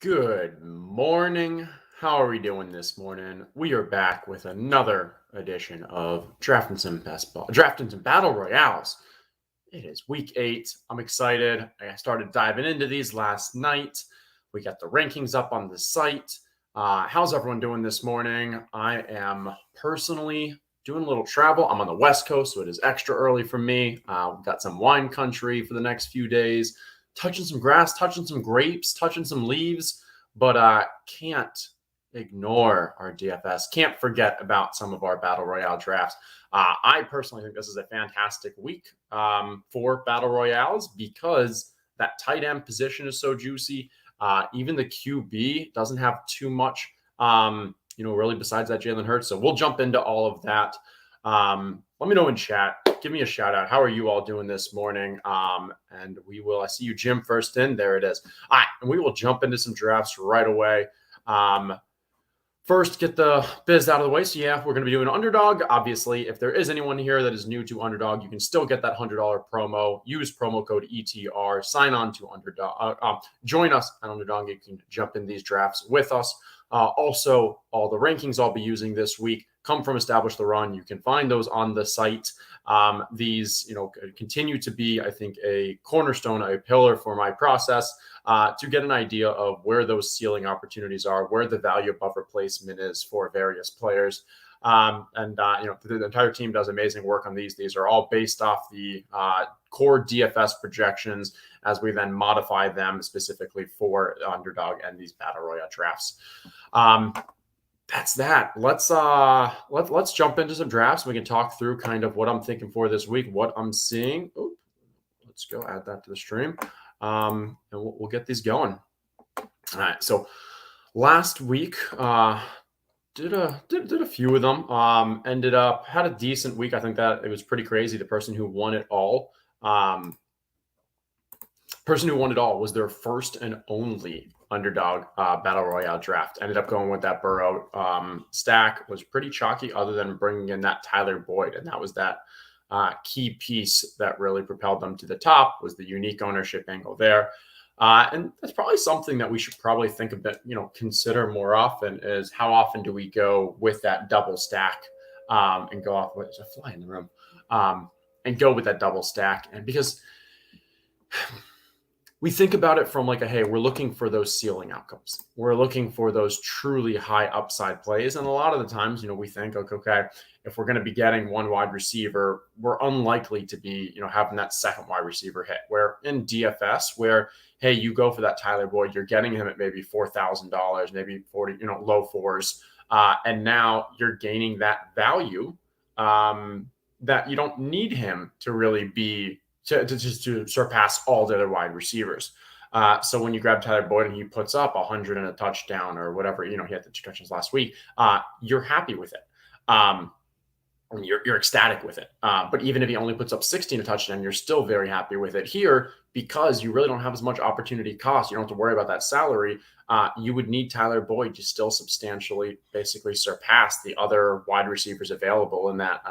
Good morning. How are we doing this morning? We are back with another edition of Drafting Some Battle Royales. It is week 8. I'm excited. I started diving into these last night. We got the rankings up on the site. How's everyone doing this morning? I am personally doing a little travel. I'm on the West Coast, so it is extra early for me. We've got some wine country for the next few days. Touching some grass, touching some grapes, touching some leaves, but can't ignore our DFS. Can't forget about some of our Battle Royale drafts. I personally think this is a fantastic week for Battle Royales because that tight end position is so juicy. Even the QB doesn't have too much, really besides that Jalen Hurts. So we'll jump into all of that. Let me know in chat. Give me a shout out. How are you all doing this morning? And I see you, Jim, first in. There it is. All right, and we will jump into some drafts right away. First, get the biz out of the way. So yeah, we're going to be doing Underdog. Obviously, if there is anyone here that is new to Underdog, you can still get that $100 promo. Use promo code ETR. Sign on to Underdog. Join us at Underdog. You can jump in these drafts with us. Also, all the rankings I'll be using this week come from Establish the Run. You can find those on the site. These, continue to be, I think, a cornerstone, a pillar for my process to get an idea of where those ceiling opportunities are, where the value above replacement is for various players. The entire team does amazing work on these. These are all based off the core DFS projections as we then modify them specifically for Underdog and these Battle Royale drafts. That's that. Let's jump into some drafts. We can talk through kind of what I'm thinking for this week, what I'm seeing. Ooh, let's go add that to the stream, and we'll get these going. All right. So last week, did a few of them. Had a decent week. I think that it was pretty crazy. The person who won it all was their first and only Underdog Battle Royale draft. Ended up going with that Burrow stack. Was pretty chalky other than bringing in that Tyler Boyd. And that was that key piece that really propelled them to the top, was the unique ownership angle there. And that's probably something that we should probably think a bit, consider more often, is how often do we go with that double stack and go off with a fly in the room and go with that double stack. And because we think about it from hey, we're looking for those ceiling outcomes. We're looking for those truly high upside plays. And a lot of the times, we think, okay, if we're going to be getting one wide receiver, we're unlikely to be, having that second wide receiver hit. Where in DFS, where, hey, you go for that Tyler Boyd, you're getting him at maybe $4,000, maybe 40, low fours. And now you're gaining that value that you don't need him to really be to surpass all the other wide receivers. So when you grab Tyler Boyd and he puts up 100 and a touchdown or whatever, he had the 2 touchdowns last week, you're happy with it. You're ecstatic with it. But even if he only puts up 16 a touchdown, you're still very happy with it here because you really don't have as much opportunity cost. You don't have to worry about that salary. You would need Tyler Boyd to still substantially basically surpass the other wide receivers available in that,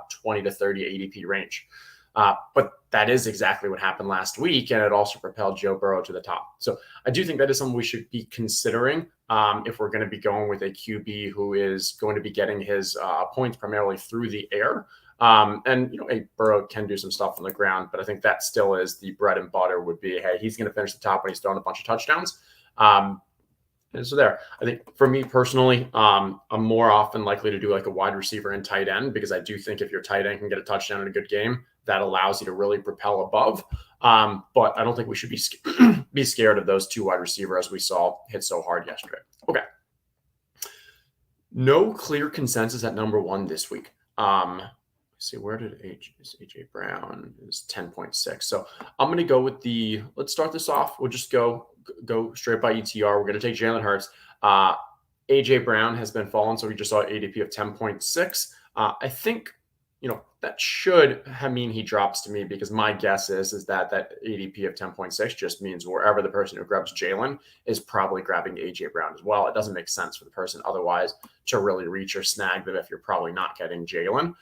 20 to 30 ADP range. But that is exactly what happened last week, and it also propelled Joe Burrow to the top. So I do think that is something we should be considering if we're going to be going with a QB who is going to be getting his points primarily through the air. A Burrow can do some stuff on the ground, but I think that still is the bread and butter would be, hey, he's going to finish the top when he's throwing a bunch of touchdowns. And so there, I think for me personally, I'm more often likely to do a wide receiver and tight end, because I do think if your tight end can get a touchdown in a good game, that allows you to really propel above. But I don't think we should be scared of those 2 wide receiver as we saw hit so hard yesterday. Okay. No clear consensus at number 1 this week. Let's see, where did AJ Brown is 10.6. So I'm going to go with let's start this off. We'll just go straight by ETR. We're going to take Jalen Hurts. AJ Brown has been falling, so we just saw ADP of 10.6. I think, that should mean he drops to me, because my guess is that ADP of 10.6 just means wherever the person who grabs Jalen is probably grabbing AJ Brown as well. It doesn't make sense for the person otherwise to really reach or snag them if you're probably not getting Jalen.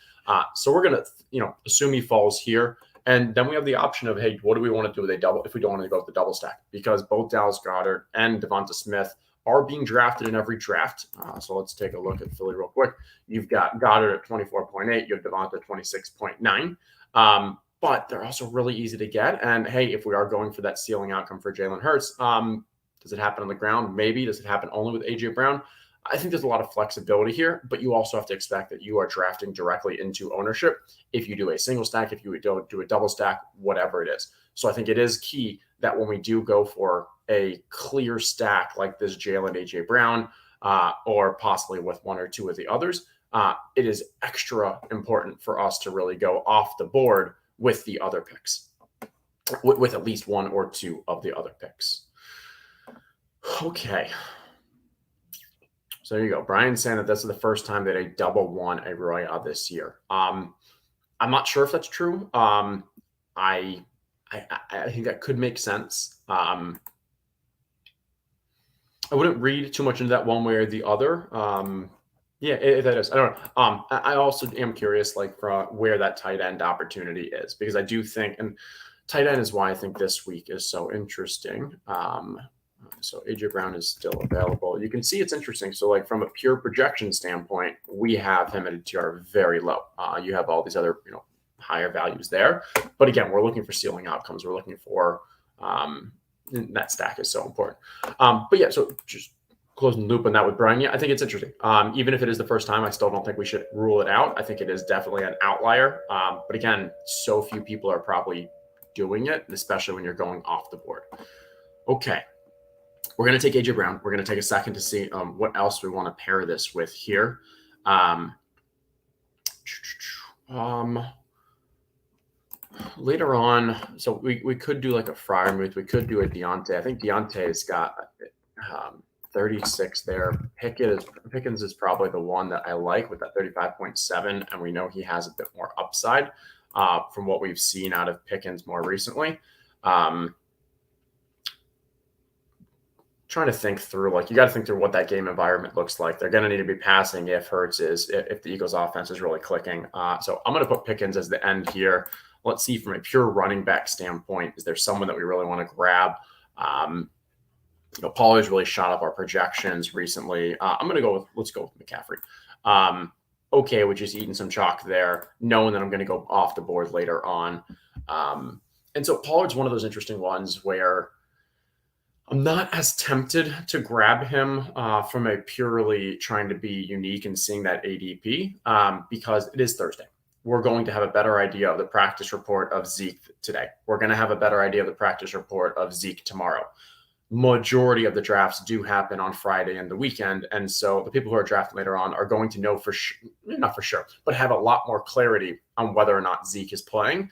So we're going to, assume he falls here. And then we have the option of, hey, what do we want to do with a double if we don't want to go with the double stack? Because both Dallas Goedert and Devonta Smith are being drafted in every draft. So let's take a look at Philly real quick. You've got Goddard at 24.8. You have Devonta at 26.9. But they're also really easy to get. And hey, if we are going for that ceiling outcome for Jalen Hurts, does it happen on the ground? Maybe. Does it happen only with A.J. Brown? I think there's a lot of flexibility here, but you also have to expect that you are drafting directly into ownership. If you do a single stack, if you do a double stack, whatever it is. So I think it is key that when we do go for a clear stack like this Jalen A.J. Brown, or possibly with one or two of the others, it is extra important for us to really go off the board with the other picks, with at least one or two of the other picks. Okay. So there you go. Brian's saying that this is the first time that a double won a Royale this year. I'm not sure if that's true. I think that could make sense. I wouldn't read too much into that one way or the other. Yeah, that is. I don't know. I also am curious, like, for where that tight end opportunity is, because I do think, and tight end is why I think this week is so interesting. So A.J. Brown is still available. You can see it's interesting. So, like, from a pure projection standpoint, we have him at a TR very low. You have all these other, higher values there. But again, we're looking for ceiling outcomes. We're looking for that stack is so important. But yeah, so just closing the loop on that with Brian. Yeah, I think it's interesting. Even if it is the first time, I still don't think we should rule it out. I think it is definitely an outlier. But again, so few people are probably doing it, especially when you're going off the board. Okay. We're going to take A.J. Brown. We're going to take a second to see what else we want to pair this with here. Later on, so we could do like a Freiermuth. We could do a Deontay. I think Deontay's got 36 there. Pickens is probably the one that I like with that 35.7, and we know he has a bit more upside from what we've seen out of Pickens more recently. Trying to think through, like, you got to think through what that game environment looks like. They're going to need to be passing if the Eagles offense is really clicking. So I'm going to put Pickens as the end here. Let's see from a pure running back standpoint, is there someone that we really want to grab? Pollard's really shot up our projections recently. Let's go with McCaffrey. Okay, with just eating some chalk there, knowing that I'm going to go off the board later on. And so Pollard's one of those interesting ones where I'm not as tempted to grab him from a purely trying to be unique and seeing that ADP because it is Thursday. We're going to have a better idea of the practice report of Zeke today. We're going to have a better idea of the practice report of Zeke tomorrow. Majority of the drafts do happen on Friday and the weekend. And so the people who are drafting later on are going to know not for sure, but have a lot more clarity on whether or not Zeke is playing.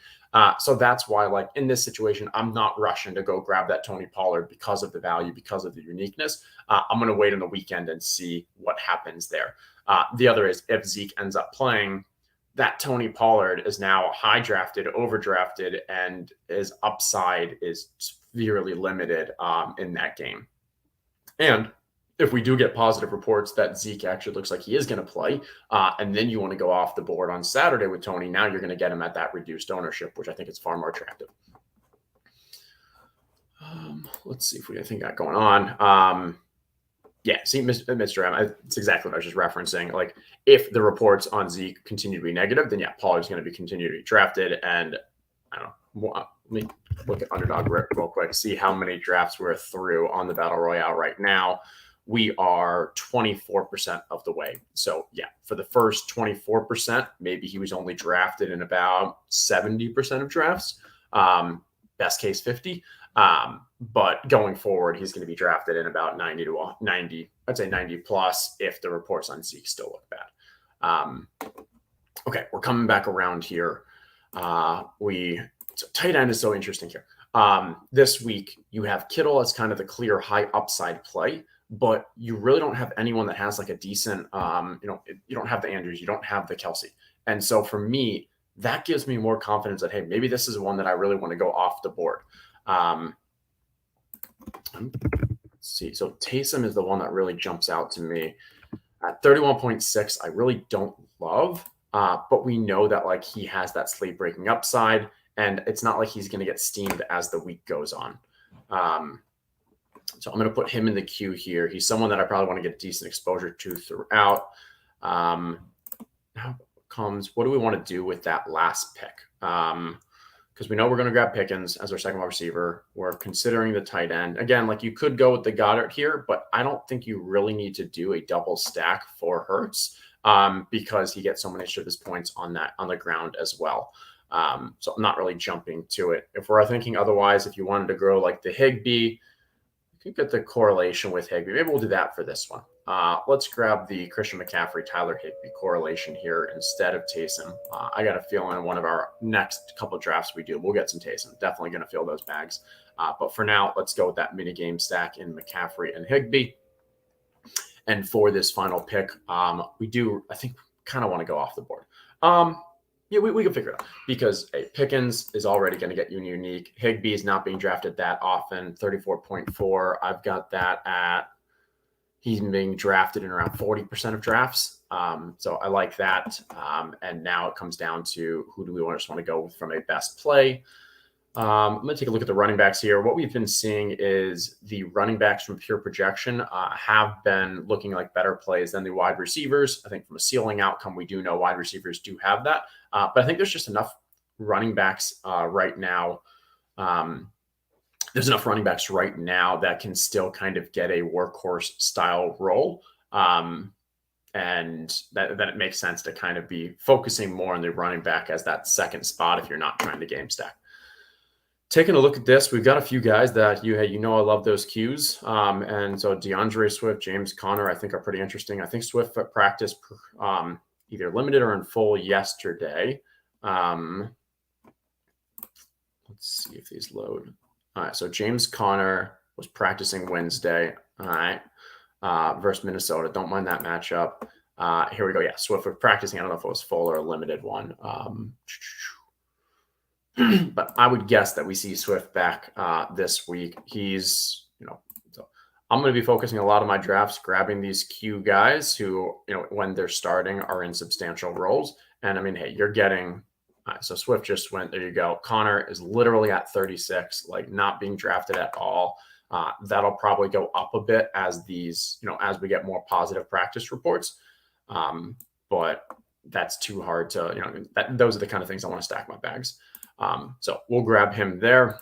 So that's why, like, in this situation, I'm not rushing to go grab that Tony Pollard because of the value, because of the uniqueness. I'm going to wait on the weekend and see what happens there. The other is if Zeke ends up playing, that Tony Pollard is now high drafted, overdrafted, and his upside is severely limited in that game. And if we do get positive reports that Zeke actually looks like he is going to play, and then you want to go off the board on Saturday with Tony, now you're going to get him at that reduced ownership, which I think is far more attractive. Let's see if we got anything got going on. Yeah, see, Mr. M, it's exactly what I was just referencing. Like, if the reports on Zeke continue to be negative, then yeah, Pollard's going to continue to be drafted. And I don't know, let me look at Underdog real quick, see how many drafts we're through on the Battle Royale right now. We are 24% of the way. So yeah, for the first 24%, maybe he was only drafted in about 70% of drafts. Best case 50. But going forward, he's going to be drafted in about 90 to 90. I'd say 90 plus if the reports on Zeke still look bad. Okay, we're coming back around here. So tight end is so interesting here. This week, you have Kittle as kind of the clear high upside play, but you really don't have anyone that has like a decent, you don't have the Andrews, you don't have the Kelsey. And so for me, that gives me more confidence that, hey, maybe this is one that I really want to go off the board. Let's see. So Taysom is the one that really jumps out to me. At 31.6, I really don't love, but we know that, like, he has that slate breaking upside. and it's not like he's going to get steamed as the week goes on. So I'm going to put him in the queue here. He's someone that I probably want to get decent exposure to throughout. Now comes, what do we want to do with that last pick? Because we know we're going to grab Pickens as our second wide receiver. We're considering the tight end. Again, like you could go with the Goddard here, but I don't think you really need to do a double stack for Hurts because he gets so many of his points on the ground as well. So I'm not really jumping to it. If we're thinking otherwise, if you wanted to grow like the Higbee, you can get the correlation with Higbee. Maybe we'll do that for this one. Let's grab the Christian McCaffrey, Tyler Higbee correlation here instead of Taysom. I got a feeling in one of our next couple of drafts we do, we'll get some Taysom. Definitely going to fill those bags. But for now, let's go with that mini game stack in McCaffrey and Higbee. And for this final pick, we do, I think, kind of want to go off the board. Yeah, we can figure it out because Pickens is already going to get you unique. Higbee is not being drafted that often, 34.4. I've got that at, he's being drafted in around 40% of drafts. So I like that. And now it comes down to who do we just want to go with from a best play. I'm going to take a look at the running backs here. What we've been seeing is the running backs from pure projection have been looking like better plays than the wide receivers. I think from a ceiling outcome, we do know wide receivers do have that. But I think there's just enough running backs right now. There's enough running backs right now that can still kind of get a workhorse style role. And that it makes sense to kind of be focusing more on the running back as that second spot if you're not trying to game stack. Taking a look at this, we've got a few guys that I love those cues. And so DeAndre Swift, James Conner, I think are pretty interesting. I think Swift at practice either limited or in full yesterday. Let's see if these load. All right, so James Conner was practicing Wednesday. All right, versus Minnesota. Don't mind that matchup. Here we go. Yeah, Swift was practicing. I don't know if it was full or a limited one. But I would guess that we see Swift back this week. He's, so I'm going to be focusing a lot of my drafts, grabbing these Q guys who, when they're starting are in substantial roles. And I mean, hey, you're getting, so Swift just went, there you go. Connor is literally at 36, like not being drafted at all. That'll probably go up a bit as these, as we get more positive practice reports. But that's too hard to, those are the kind of things I want to stack my bags. So we'll grab him there.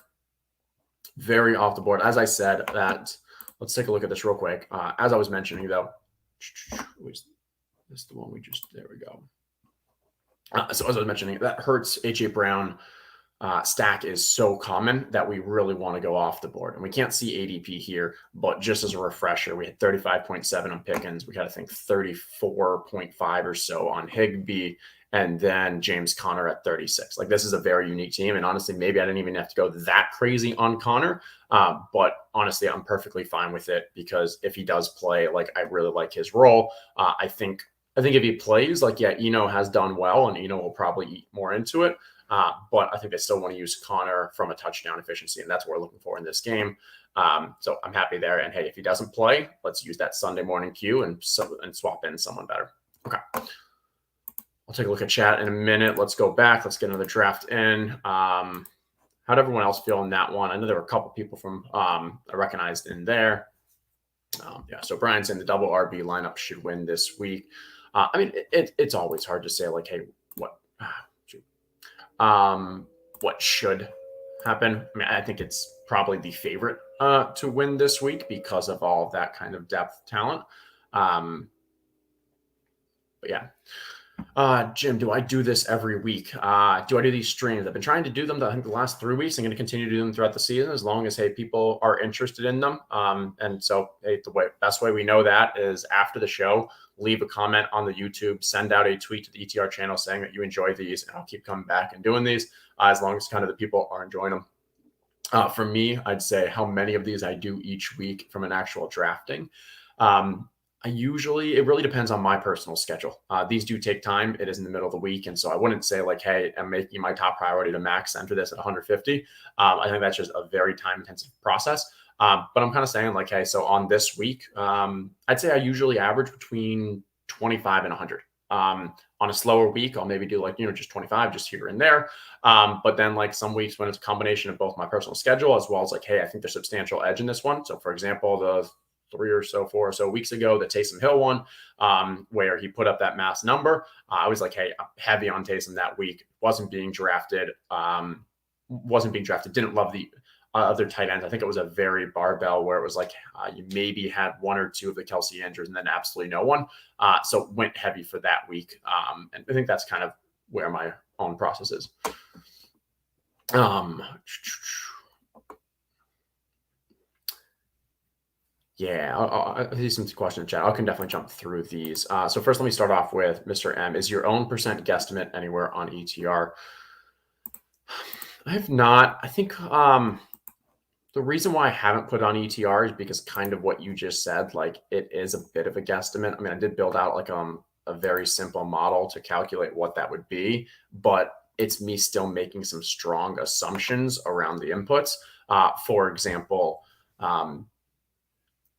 Very off the board. As I said, let's take a look at this real quick. As I was mentioning, though, this is the one there we go. So as I was mentioning, that Hurts, H.A. Brown stack is so common that we really want to go off the board. And we can't see ADP here, but just as a refresher, we had 35.7 on Pickens. We got, I think, 34.5 or so on Higbee. And then James Conner at 36. Like, this is a very unique team. And honestly, maybe I didn't even have to go that crazy on Conner. But honestly, I'm perfectly fine with it because if he does play, like, I really like his role. I think if he plays, like, yeah, Eno has done well and Eno will probably eat more into it. But I think they still want to use Conner from a touchdown efficiency. And that's what we're looking for in this game. So I'm happy there. And hey, if he doesn't play, let's use that Sunday morning queue and swap in someone better. Okay. I'll take a look at chat in a minute. Let's go back. Let's get another draft in. How'd everyone else feel in that one? I know there were a couple people from I recognized in there. Yeah, so Brian's in the double RB lineup should win this week. I mean, it's always hard to say, like, hey, what should happen? I mean, I think it's probably the favorite to win this week because of all of that kind of depth talent. But yeah. Jim, do I do this every week? Do I do these streams? I've been trying to do them, I think, the last 3 weeks. I'm going to continue to do them throughout the season as long as, hey, people are interested in them. And so, hey, best way we know that is after the show, leave a comment on the YouTube, send out a tweet to the ETR channel saying that you enjoy these, and I'll keep coming back and doing these as long as kind of the people are enjoying them. For me, I'd say how many of these I do each week from an actual drafting. It really depends on my personal schedule. These do take time. It is in the middle of the week. And so I wouldn't say, like, hey, I'm making my top priority to max enter this at 150. I think that's just a very time intensive process. But I'm kind of saying, like, hey, so on this week, I'd say I usually average between 25 and 100. On a slower week, I'll maybe do like, just 25 just here and there. But then like some weeks when it's a combination of both my personal schedule as well as like, hey, I think there's substantial edge in this one. So for example, the 4 or so weeks ago, the Taysom Hill one, where he put up that mass number, I was like, hey, I'm heavy on Taysom that week. Wasn't being drafted. Didn't love the other tight ends. I think it was a very barbell where it was like you maybe had one or two of the Kelsey Andrews and then absolutely no one. So went heavy for that week. And I think that's kind of where my own process is. Yeah, I see some questions in chat. I can definitely jump through these. So first, let me start off with Mr. M. Is your own percent guesstimate anywhere on ETR? I have not. I think the reason why I haven't put it on ETR is because kind of what you just said, like it is a bit of a guesstimate. I mean, I did build out like a very simple model to calculate what that would be, but it's me still making some strong assumptions around the inputs. For example,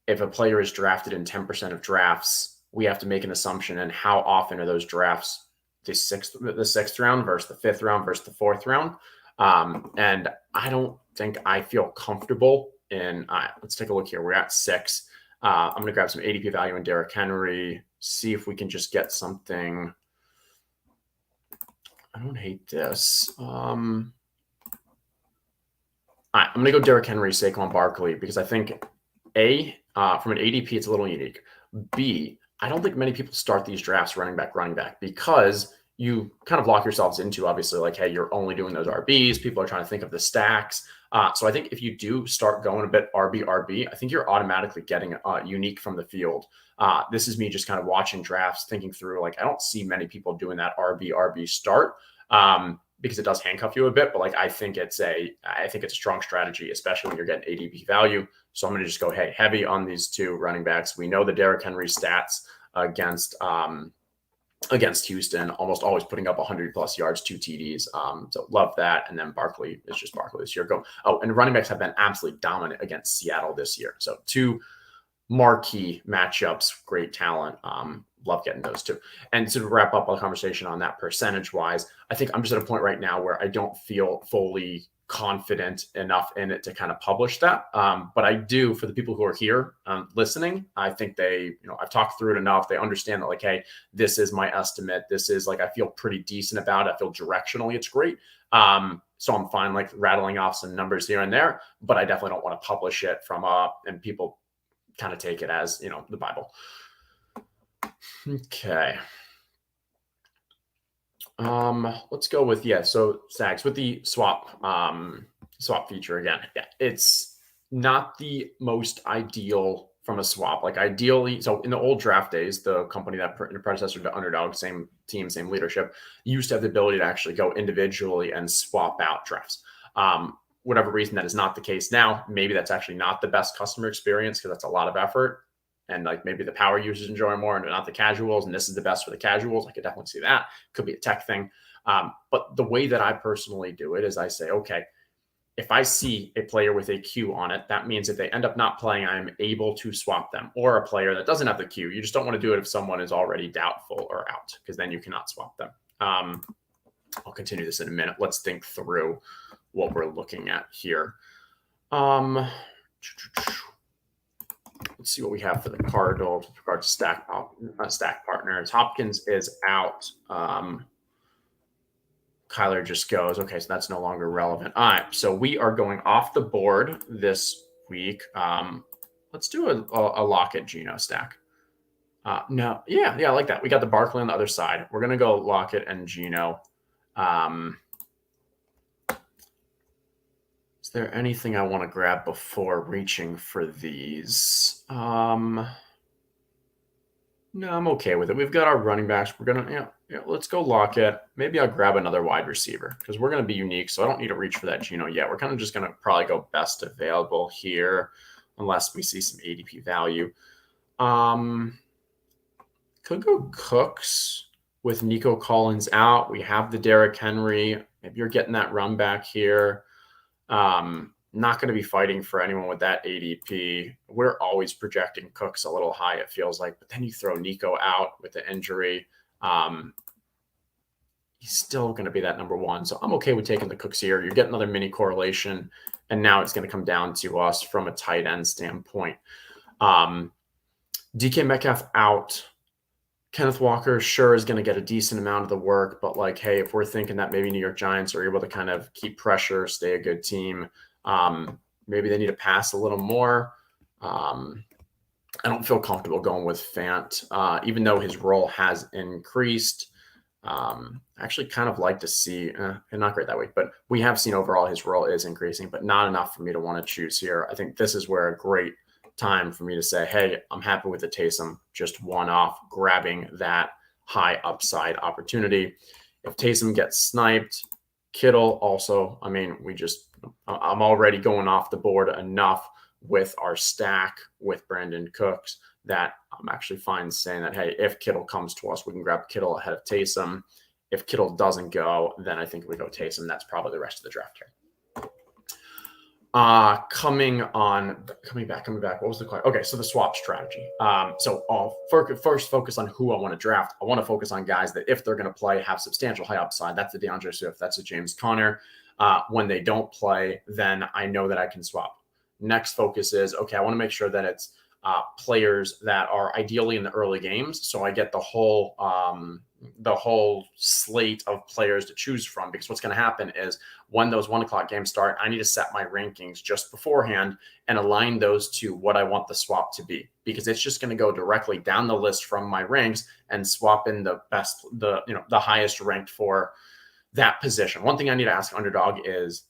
if a player is drafted in 10% of drafts, we have to make an assumption. And how often are those drafts the sixth round versus the fifth round versus the fourth round? And I don't think I feel comfortable in, let's take a look here. We're at 6. I'm going to grab some ADP value in Derrick Henry, see if we can just get something. I don't hate this. I'm going to go Derrick Henry, Saquon Barkley, because I think from an ADP, it's a little unique. B, I don't think many people start these drafts running back, because you kind of lock yourselves into, obviously, like, hey, you're only doing those RBs. People are trying to think of the stacks. So I think if you do start going a bit RB, I think you're automatically getting unique from the field. This is me just kind of watching drafts, thinking through, like, I don't see many people doing that RB start because it does handcuff you a bit. But like, I think it's a strong strategy, especially when you're getting ADP value. So I'm going to just go, hey, heavy on these two running backs. We know the Derrick Henry stats against Houston, almost always putting up 100+ yards, 2 TDs. So love that. And then Barkley is just Barkley this year. And running backs have been absolutely dominant against Seattle this year. So 2 marquee matchups, great talent. Love getting those two. And to wrap up our conversation on that percentage wise, I think I'm just at a point right now where I don't feel fully confident enough in it to kind of publish that. But I do, for the people who are here listening, I think they, I've talked through it enough. They understand that, like, hey, this is my estimate. This is like, I feel pretty decent about it. I feel directionally it's great. So I'm fine, like, rattling off some numbers here and there, but I definitely don't want to publish it and people kind of take it as, the Bible. Okay. Let's go with, so Sags, with the swap feature again. Yeah, it's not the most ideal from a swap. Like, ideally, so in the old draft days, the company that predecessor to Underdog, same team, same leadership, used to have the ability to actually go individually and swap out drafts. Whatever reason, that is not the case now. Maybe that's actually not the best customer experience because that's a lot of effort. And like, maybe the power users enjoy more and not the casuals. And this is the best for the casuals. I could definitely see that. Could be a tech thing. But the way that I personally do it is I say, okay, if I see a player with a Q on it, that means if they end up not playing, I'm able to swap them. Or a player that doesn't have the Q, you just don't want to do it if someone is already doubtful or out, because then you cannot swap them. I'll continue this in a minute. Let's think through what we're looking at here. Let's see what we have for the Cardinals with regard to stack partners. Hopkins is out. Kyler just goes. Okay, so that's no longer relevant. All right, so we are going off the board this week. Let's do a Lockett Geno stack. No, yeah, I like that. We got the Barkley on the other side. We're gonna go Lockett and Geno. Is there anything I want to grab before reaching for these? No, I'm okay with it. We've got our running backs. We're gonna, let's go Lockett. Maybe I'll grab another wide receiver because we're gonna be unique. So I don't need to reach for that Geno yet. We're kind of just gonna probably go best available here, unless we see some ADP value. Could go Cooks with Nico Collins out. We have the Derrick Henry. Maybe you're getting that run back here. Not going to be fighting for anyone with that ADP. We're always projecting Cooks a little high, it feels like, but then you throw Nico out with the injury. He's still going to be that number one. So I'm okay with taking the Cooks here. You're getting another mini correlation. And now it's going to come down to us from a tight end standpoint. DK Metcalf out. Kenneth Walker sure is going to get a decent amount of the work. But like, hey, if we're thinking that maybe New York Giants are able to kind of keep pressure, stay a good team, maybe they need to pass a little more. I don't feel comfortable going with Fant, even though his role has increased. I actually kind of like to see, and not great that week, but we have seen overall his role is increasing, but not enough for me to want to choose here. I think this is where a great time for me to say, hey, I'm happy with the Taysom, just one off, grabbing that high upside opportunity. If Taysom gets sniped, Kittle also, I mean, I'm already going off the board enough with our stack with Brandon Cooks that I'm actually fine saying that, hey, if Kittle comes to us, we can grab Kittle ahead of Taysom. If Kittle doesn't go, then I think we go Taysom. That's probably the rest of the draft here. Coming back. What was the question? Okay, so the swap strategy. So I'll first focus on who I want to draft. I want to focus on guys that if they're going to play, have substantial high upside. That's the DeAndre Swift. That's the James Conner. When they don't play, then I know that I can swap. Next focus is, okay, I want to make sure that it's players that are ideally in the early games. So I get the whole slate of players to choose from, because what's going to happen is when those 1 o'clock games start, I need to set my rankings just beforehand and align those to what I want the swap to be, because it's just going to go directly down the list from my ranks and swap in the best, the highest ranked for that position. One thing I need to ask Underdog is,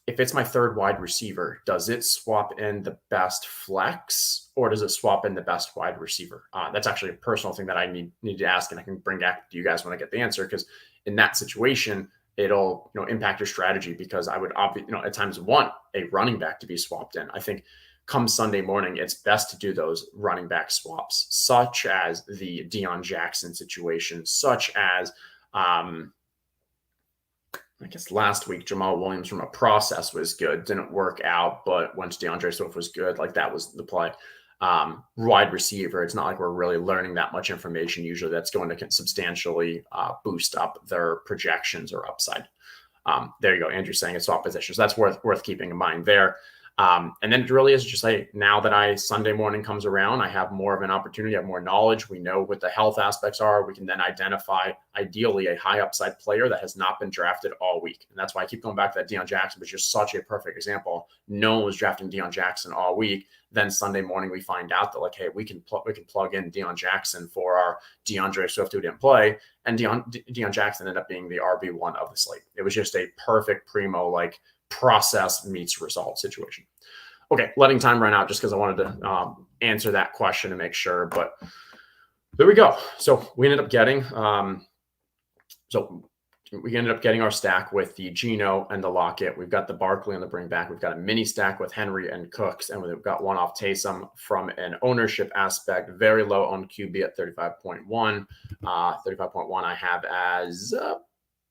if it's my third wide receiver, does it swap in the best flex or does it swap in the best wide receiver? That's actually a personal thing that I need to ask, and I can bring back to you guys when I get the answer, because in that situation, it'll impact your strategy, because I would at times want a running back to be swapped in. I think come Sunday morning, it's best to do those running back swaps, such as the Deion Jackson situation, such as I guess last week, Jamal Williams from a process was good. Didn't work out, but once DeAndre Swift was good, like that was the play. Wide receiver, it's not like we're really learning that much information. Usually that's going to substantially boost up their projections or upside. There you go. Andrew's saying it's swap positions. So that's worth keeping in mind there. And then it really is just like, now that Sunday morning comes around, I have more of an opportunity, I have more knowledge. We know what the health aspects are. We can then identify ideally a high upside player that has not been drafted all week. And that's why I keep going back to that Deion Jackson, which is such a perfect example. No one was drafting Deion Jackson all week. Then Sunday morning, we find out that like, hey, we can plug in Deion Jackson for our DeAndre Swift who didn't play. And Deion Jackson ended up being the RB1 of the slate. It was just a perfect primo, like, process meets result situation. Okay, letting time run out just because I wanted to answer that question to make sure, but there we go. So we ended up getting our stack with the Geno and the Lockett. We've got the Barkley on the bring back. We've got a mini stack with Henry and Cooks, and we've got one off Taysom from an ownership aspect. Very low on QB at 35.1. 35.1 I have as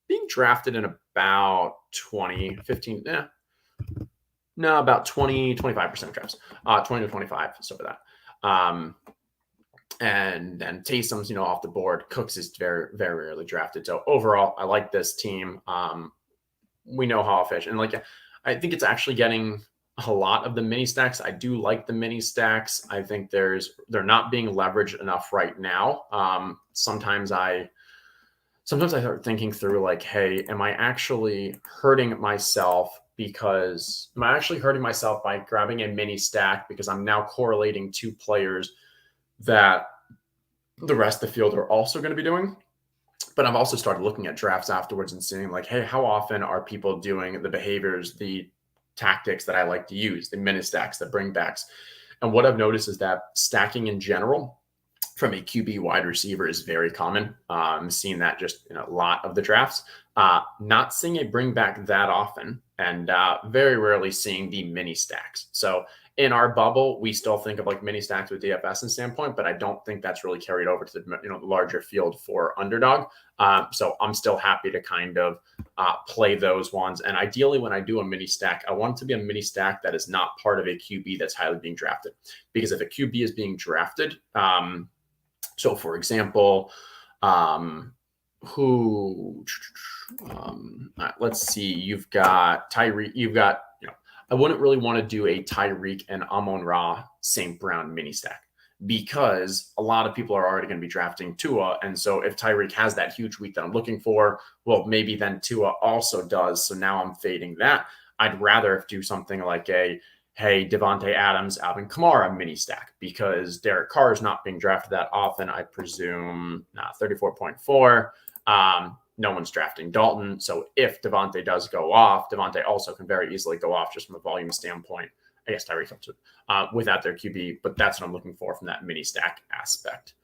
being drafted in about 20, 15, about 20, 25% of drafts, 20 to 25, so for that. And then Taysom's, off the board. Cooks is very, very rarely drafted. So overall, I like this team. We know how efficient, and I think it's actually getting a lot of the mini stacks. I do like the mini stacks. I think they're not being leveraged enough right now. Sometimes I start thinking through like, hey, am I actually hurting myself by grabbing a mini stack because I'm now correlating two players that the rest of the field are also going to be doing? But I've also started looking at drafts afterwards and seeing like, hey, how often are people doing the behaviors, the tactics that I like to use, the mini stacks, the bringbacks? And what I've noticed is that stacking in general from a QB wide receiver is very common. I'm seeing that just in a lot of the drafts. Not seeing a bring back that often, and very rarely seeing the mini stacks. So in our bubble, we still think of like mini stacks with DFS and standpoint, but I don't think that's really carried over to the larger field for Underdog. So I'm still happy to kind of play those ones. And ideally, when I do a mini stack, I want it to be a mini stack that is not part of a QB that's highly being drafted. Because if a QB is being drafted, so for example, Who? All right, let's see. You've got Tyreek. You've got, I wouldn't really want to do a Tyreek and Amon-Ra St. Brown mini stack because a lot of people are already going to be drafting Tua. And so if Tyreek has that huge week that I'm looking for, well, maybe then Tua also does. So now I'm fading that. I'd rather do something like hey, Devontae Adams, Alvin Kamara mini stack because Derek Carr is not being drafted that often. I presume 34.4. No one's drafting Dalton. So if Devontae does go off, Devontae also can very easily go off just from a volume standpoint. I guess Tyreek helps it without their QB, but that's what I'm looking for from that mini stack aspect.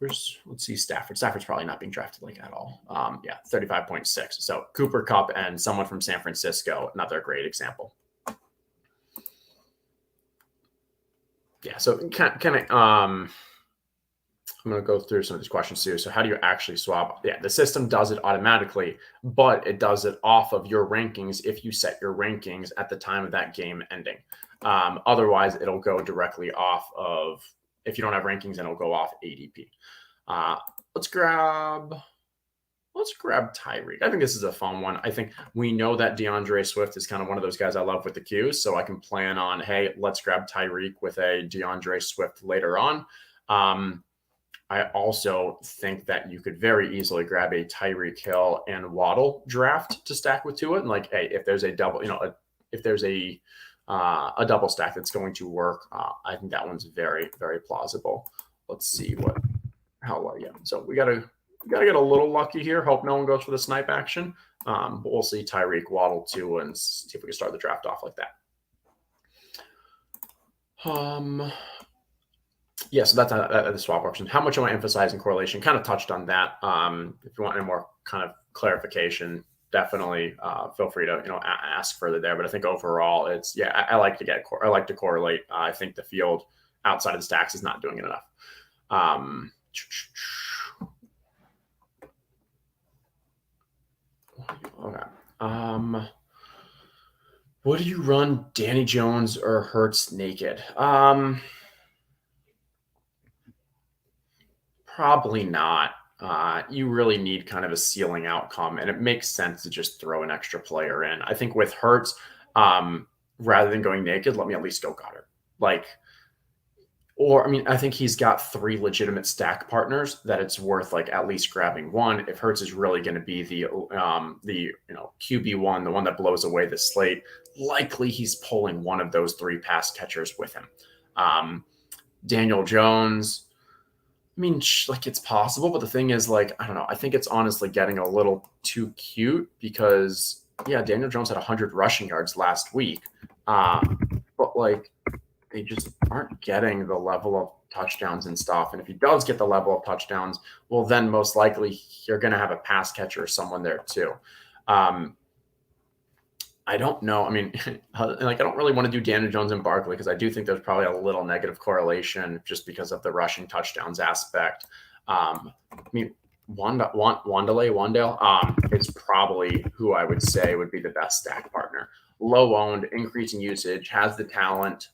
Let's see, Stafford. Stafford's probably not being drafted like at all. 35.6. So Cooper Kupp and someone from San Francisco, another great example. Yeah, so I'm going to go through some of these questions too. So how do you actually swap? Yeah, the system does it automatically, but it does it off of your rankings if you set your rankings at the time of that game ending. Otherwise, it'll go directly off of, if you don't have rankings, then it'll go off ADP. Let's grab Tyreek. I think this is a fun one. I think we know that DeAndre Swift is kind of one of those guys I love with the Qs, so I can plan on, hey, let's grab Tyreek with a DeAndre Swift later on. I also think that you could very easily grab a Tyreek Hill and Waddle draft to stack with Tua. And like, hey, if there's a double, if there's a double stack that's going to work, I think that one's very, very plausible. Let's see how well. Yeah. So we gotta get a little lucky here. Hope no one goes for the snipe action. But we'll see Tyreek, Waddle, Tua, and see if we can start the draft off like that. Yeah, so that's the swap option. How much am I emphasizing correlation? Kind of touched on that. If you want any more kind of clarification, definitely feel free to ask further there. But I think overall, it's I like to correlate. I think the field outside of the stacks is not doing it enough. Okay. Would you run Danny Jones or Hurts naked? Probably not. You really need kind of a ceiling outcome, and it makes sense to just throw an extra player in. I think with Hurts, rather than going naked, let me at least go Goddard. I think he's got 3 legitimate stack partners that it's worth at least grabbing one. If Hurts is really going to be the QB1, the one that blows away the slate, likely he's pulling one of those 3 pass catchers with him. Daniel Jones, it's possible, but the thing is, I don't know. I think it's honestly getting a little too cute because, Daniel Jones had 100 rushing yards last week. But they just aren't getting the level of touchdowns and stuff. And if he does get the level of touchdowns, well, then most likely you're going to have a pass catcher or someone there too. I don't know. I don't really want to do Daniel Jones and Barkley because I do think there's probably a little negative correlation just because of the rushing touchdowns aspect. Wandale is probably who I would say would be the best stack partner. Low owned, increasing usage, has the talent.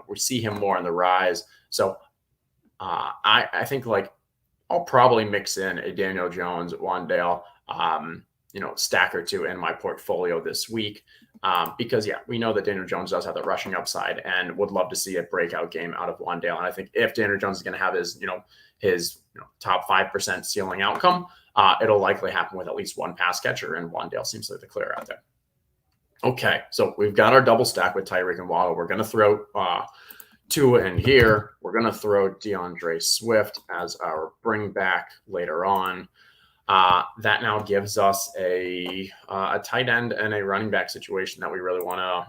We see him more on the rise. So I think I'll probably mix in a Daniel Jones, Wandale, stack or two in my portfolio this week because we know that Daniel Jones does have the rushing upside and would love to see a breakout game out of Wandale. And I think if Daniel Jones is going to have his top 5% ceiling outcome, it'll likely happen with at least one pass catcher, and Wandale seems like the clear out there. Okay, so we've got our double stack with Tyreek and Waddle. We're going to throw Tua in here. We're going to throw DeAndre Swift as our bring back later on. That now gives us a tight end and a running back situation that we really want to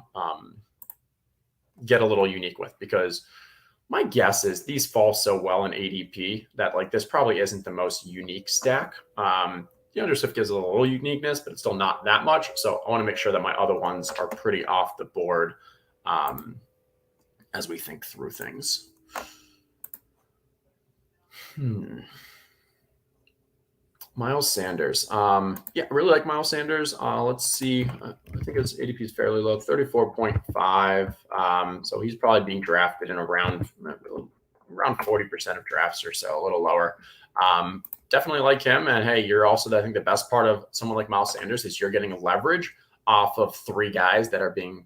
get a little unique with, because my guess is these fall so well in ADP that this probably isn't the most unique stack. DeAndre Swift gives a little uniqueness, but it's still not that much. So I want to make sure that my other ones are pretty off the board as we think through things. Miles Sanders. I really like Miles Sanders. Let's see. I think his ADP is fairly low, 34.5. So he's probably being drafted in around around 40% of drafts or so, a little lower. Definitely like him. And hey, you're also, I think the best part of someone like Miles Sanders is you're getting leverage off of 3 guys that are being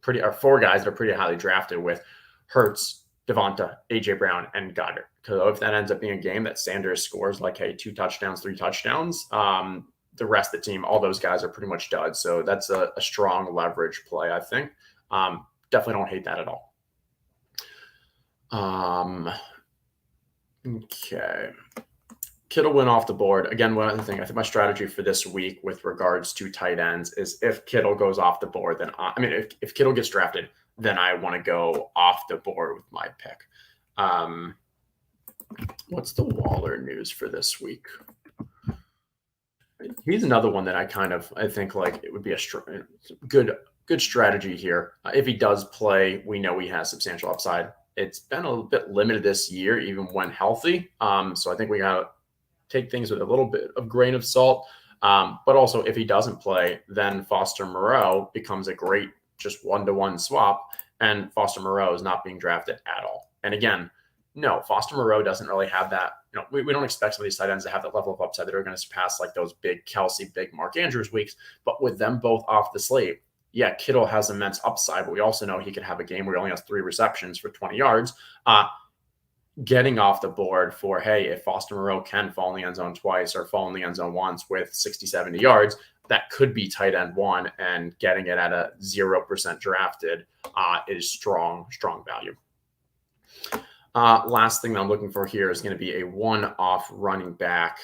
or 4 guys that are pretty highly drafted with Hurts, Devonta, AJ Brown, and Goddard. Because if that ends up being a game that Sanders scores like, hey, 2 touchdowns, 3 touchdowns, the rest of the team, all those guys are pretty much duds. So that's a strong leverage play, I think. Definitely don't hate that at all. Okay. Kittle went off the board. Again, one other thing, I think my strategy for this week with regards to tight ends is if Kittle goes off the board, then if Kittle gets drafted, then I want to go off the board with my pick. What's the Waller news for this week? He's another one that I think like it would be a good strategy here. If he does play, we know he has substantial upside. It's been a little bit limited this year, even when healthy. So I think we got to take things with a little bit of grain of salt. But also, if he doesn't play, then Foster Moreau becomes a great just 1-to-1 swap, and Foster Moreau is not being drafted at all. And again, no, Foster Moreau doesn't really have that. We don't expect some of these tight ends to have that level of upside that are going to surpass like those big Kelsey, big Mark Andrews weeks. But with them both off the slate, yeah, Kittle has immense upside, but we also know he could have a game where he only has 3 receptions for 20 yards. Getting off the board for, hey, if Foster Moreau can fall in the end zone twice or fall in the end zone once with 60, 70 yards, that could be tight end 1, and getting it at a 0% drafted is strong value. Last thing that I'm looking for here is going to be a one-off running back.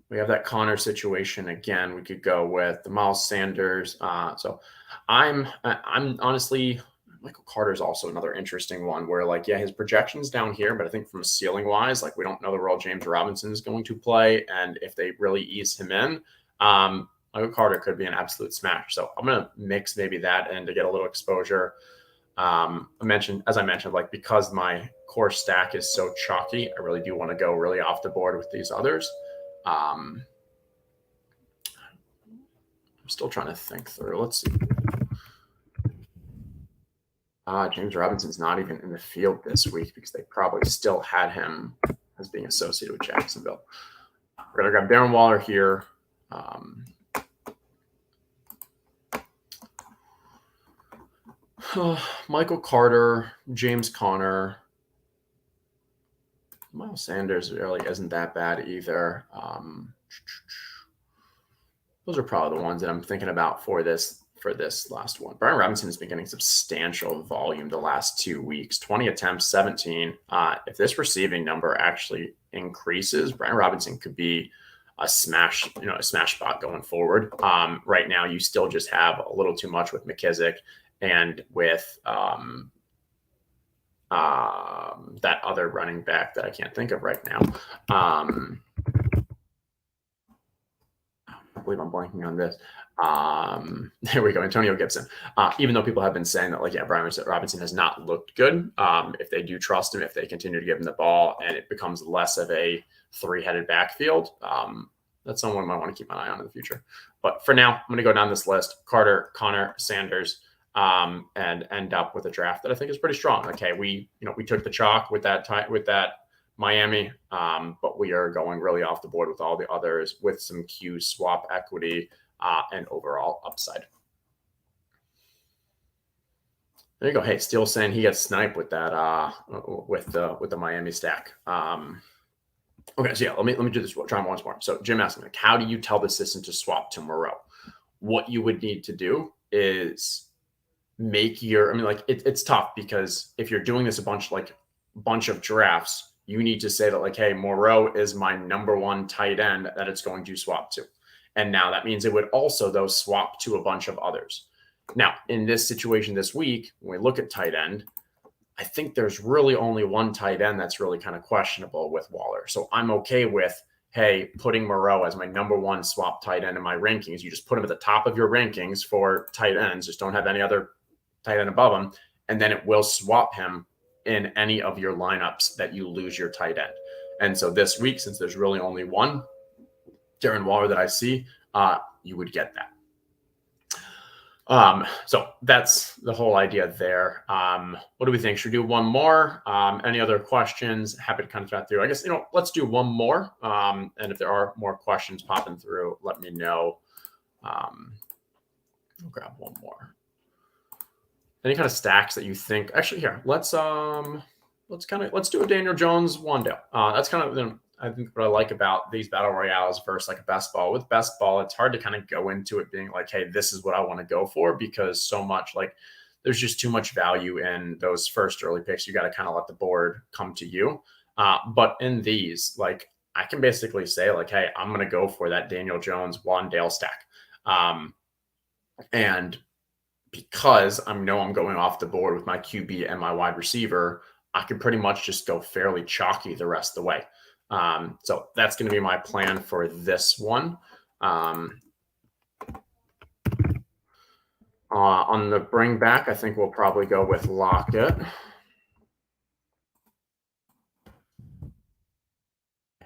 We have that Connor situation again. We could go with the Miles Sanders. So I'm honestly, Michael Carter is also another interesting one where like, yeah, his projection's down here, but I think from ceiling wise, like we don't know the role James Robinson is going to play. And if they really ease him in, Michael Carter could be an absolute smash. So I'm going to mix maybe that in to get a little exposure. As I mentioned, like because my core stack is so chalky, I really do want to go really off the board with these others. I'm still trying to think through. Let's see. James Robinson's not even in the field this week because they probably still had him as being associated with Jacksonville. We're going to grab Darren Waller here. Michael Carter, James Conner, Miles Sanders really isn't that bad either. Those are probably the ones that I'm thinking about for this last one. Brian Robinson has been getting substantial volume the last 2 weeks, 20 attempts, 17. If this receiving number actually increases, Brian Robinson could be a smash spot going forward. Right now, you still just have a little too much with McKissick and with that other running back that I can't think of right now. I believe I'm blanking on this. There we go, Antonio Gibson. Even though people have been saying that, like, yeah, Brian Robinson has not looked good. If they do trust him, if they continue to give him the ball, and it becomes less of a 3-headed backfield, that's someone I might want to keep an eye on in the future. But for now, I'm going to go down this list: Carter, Connor, Sanders, and end up with a draft that I think is pretty strong. Okay, we took the chalk with that Miami, but we are going really off the board with all the others with some Q swap equity and overall upside. There you go. Hey, Steele saying he gets sniped with that with the Miami stack. Okay, so yeah, let me do this. Try once more. So Jim asking, like, how do you tell the system to swap to Moreau? What you would need to do is make it's tough because if you're doing this a bunch of drafts, you need to say that, like, hey, Moreau is my number 1 tight end that it's going to swap to. And now that means it would also, though, swap to a bunch of others. Now, in this situation this week, when we look at tight end, I think there's really only one tight end that's really kind of questionable with Waller. So I'm okay with, hey, putting Moreau as my number 1 swap tight end in my rankings. You just put him at the top of your rankings for tight ends. Just don't have any other tight end above him. And then it will swap him in any of your lineups that you lose your tight end. And so this week, since there's really only one Darren Waller that I see, you would get that. So that's the whole idea there. What do we think? Should we do one more? Any other questions? Happy to kind of chat through. I guess, let's do one more. And if there are more questions popping through, let me know. We'll grab one more. Any kind of stacks that you think? Actually, here, let's do a Daniel Jones Wandale. That's kind of I think what I like about these battle royales versus like a best ball. With best ball, it's hard to kind of go into it being like, hey, this is what I want to go for, because so much like there's just too much value in those first early picks. You got to kind of let the board come to you. But in these, like I can basically say like, hey, I'm going to go for that Daniel Jones Wandale stack. And because I know I'm going off the board with my QB and my wide receiver, I can pretty much just go fairly chalky the rest of the way. So that's going to be my plan for this one. On the bring back, I think we'll probably go with Lockett.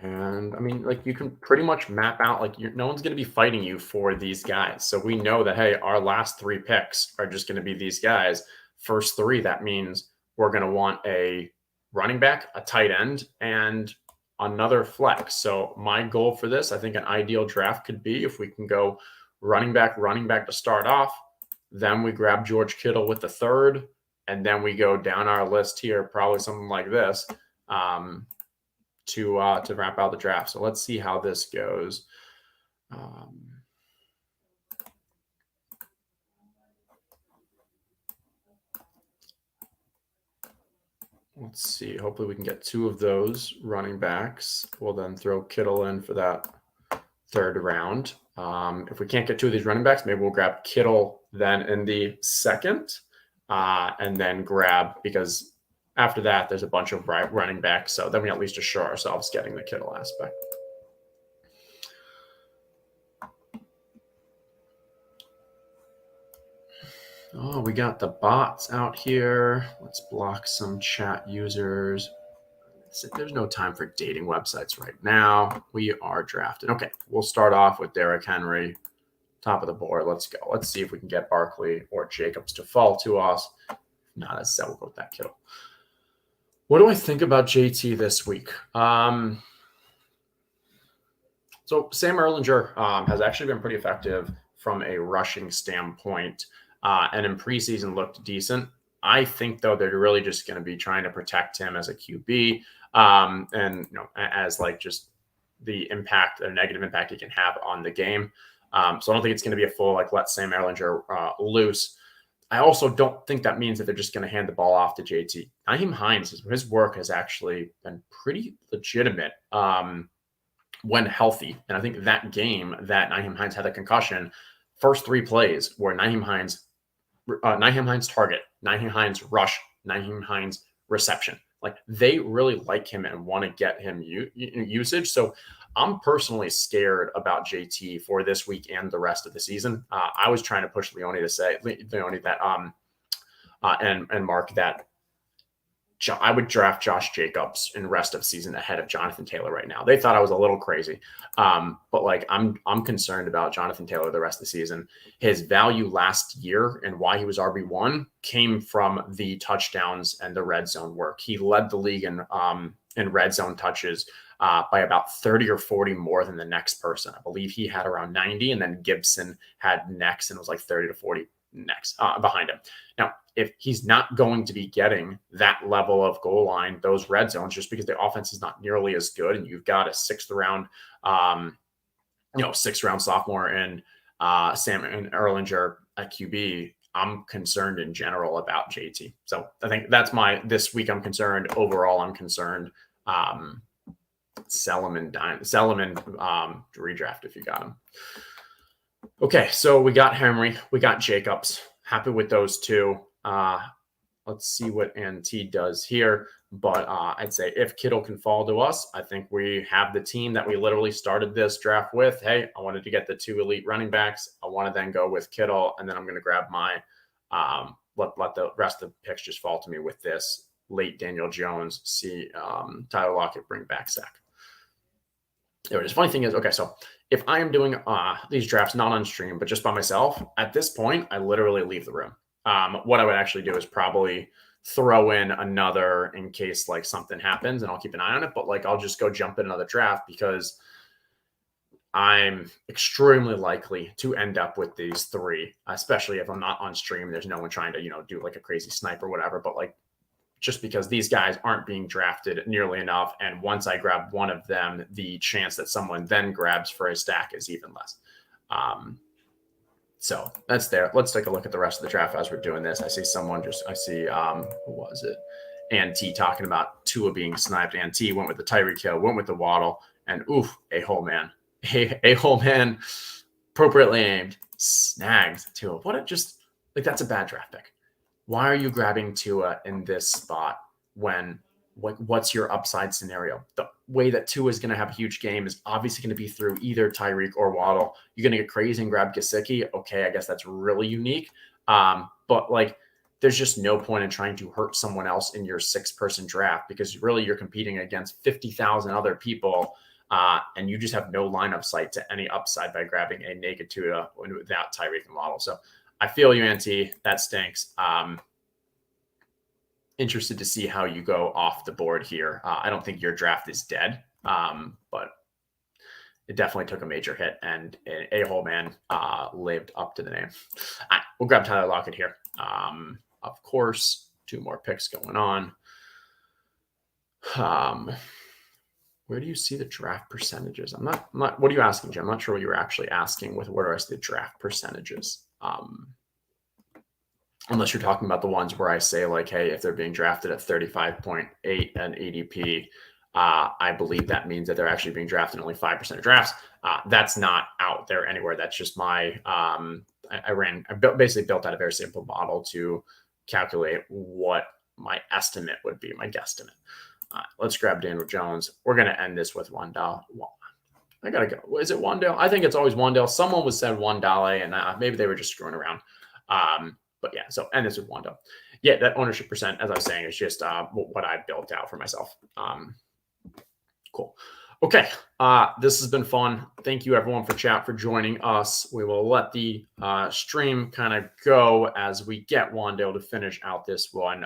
And I mean, like you can pretty much map out, like no one's going to be fighting you for these guys. So we know that, hey, our last 3 picks are just going to be these guys. First 3, that means we're going to want a running back, a tight end, and another flex. So my goal for this, I think an ideal draft could be if we can go running back to start off. Then we grab George Kittle with the 3rd. And then we go down our list here, probably something like this. To wrap out the draft. So let's see how this goes. Let's see. Hopefully we can get 2 of those running backs. We'll then throw Kittle in for that 3rd round. If we can't get 2 of these running backs, maybe we'll grab Kittle then in the 2nd, and then grab, because after that, there's a bunch of running backs. So then we at least assure ourselves getting the Kittle aspect. Oh, we got the bots out here. Let's block some chat users. There's no time for dating websites right now. We are drafted. Okay, we'll start off with Derrick Henry, top of the board. Let's go. Let's see if we can get Barkley or Jacobs to fall to us. If not, as I said, we'll go with that Kittle. What do I think about JT this week? So Sam Erlinger has actually been pretty effective from a rushing standpoint, and in preseason looked decent. I think, though, they're really just going to be trying to protect him as a QB, and as like just the impact, the negative impact he can have on the game. So I don't think it's going to be a full like let Sam Erlinger loose. I also don't think that means that they're just going to hand the ball off to JT. Nyheim Hines, his work has actually been pretty legitimate when healthy. And I think that game that Nyheim Hines had a concussion, first 3 plays were Nyheim Hines target, Nyheim Hines rush, Nyheim Hines reception. Like they really like him and want to get him usage. So I'm personally scared about JT for this week and the rest of the season. I was trying to push Leone that and Mark that I would draft Josh Jacobs in rest of season ahead of Jonathan Taylor right now. They thought I was a little crazy, but like I'm concerned about Jonathan Taylor the rest of the season. His value last year and why he was RB1 came from the touchdowns and the red zone work. He led the league in red zone touches by about 30 or 40 more than the next person. I believe he had around 90, and then Gibson had next and it was like 30 to 40 next behind him. Now, if he's not going to be getting that level of goal line, those red zones, just because the offense is not nearly as good, and you've got a 6th round sophomore and Sam and Erlinger at QB, I'm concerned in general about JT. So I think that's this week. I'm concerned. Overall, I'm concerned. Sell him and redraft if you got him. Okay, so we got Henry, we got Jacobs. Happy with those 2. Let's see what NT does here. But I'd say if Kittle can fall to us, I think we have the team that we literally started this draft with. Hey, I wanted to get the 2 elite running backs. I want to then go with Kittle, and then I'm going to grab my let the rest of the picks just fall to me with this late Daniel Jones, Tyler Lockett bring back sack. There it is. Funny thing is, okay, so if I am doing these drafts not on stream, but just by myself, at this point, I literally leave the room. What I would actually do is probably throw in another in case like something happens, and I'll keep an eye on it. But like I'll just go jump in another draft because I'm extremely likely to end up with these three, especially if I'm not on stream. There's no one trying to, do like a crazy snipe or whatever. But like, just because these guys aren't being drafted nearly enough. And once I grab one of them, the chance that someone then grabs for a stack is even less. So that's there. Let's take a look at the rest of the draft as we're doing this. I see who was it? And-T talking about Tua being sniped. And-T went with the Tyreek Hill, went with the Waddle, and a-hole man. A-hole man, appropriately named, snagged Tua. That's a bad draft pick. Why are you grabbing Tua in this spot when what's your upside scenario? The way that Tua is going to have a huge game is obviously going to be through either Tyreek or Waddle. You're going to get crazy and grab Gesicki. Okay, I guess that's really unique. But like, there's just no point in trying to hurt someone else in your 6-person draft because really you're competing against 50,000 other people. And you just have no line of sight to any upside by grabbing a naked Tua without Tyreek and Waddle. So I feel you, N-T. That stinks. Interested to see how you go off the board here. I don't think your draft is dead, but it definitely took a major hit, and a-hole man lived up to the name. All right, we'll grab Tyler Lockett here. Of course, 2 more picks going on. Where do you see the draft percentages? I'm not. What are you asking, Jim? I'm not sure what you were actually asking with where do I see the draft percentages. Unless you're talking about the ones where I say like, hey, if they're being drafted at 35.8 and ADP, I believe that means that they're actually being drafted in only 5% of drafts. That's not out there anywhere. That's just my, I basically built out a very simple model to calculate what my estimate would be, my guesstimate. Let's grab Daniel Jones. We're going to end this with Wandale. I got to go. Is it Wandale? I think it's always Wandale. Someone was said Wandale, and maybe they were just screwing around. But yeah, so end this with Wandale. Yeah, that ownership percent, as I was saying, is just what I built out for myself. Cool. Okay, this has been fun. Thank you, everyone, for joining us. We will let the stream kind of go as we get Wandale to finish out this one.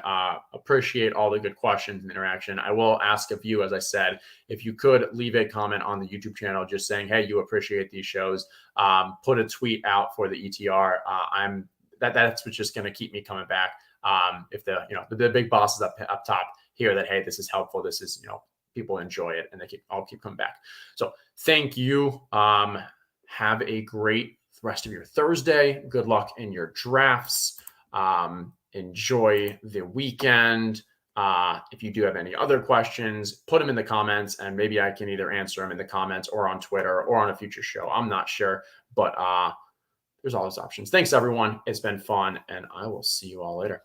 Appreciate all the good questions and interaction. I will ask of you, as I said, if you could leave a comment on the YouTube channel just saying, hey, you appreciate these shows. Put a tweet out for the ETR. That's what's just going to keep me coming back. If the big bosses up top hear that, hey, this is helpful. This is, people enjoy it, and I'll keep coming back. So thank you. Have a great rest of your Thursday. Good luck in your drafts. Enjoy the weekend. If you do have any other questions, put them in the comments, and maybe I can either answer them in the comments or on Twitter or on a future show. I'm not sure, but there's all those options. Thanks, everyone. It's been fun, and I will see you all later.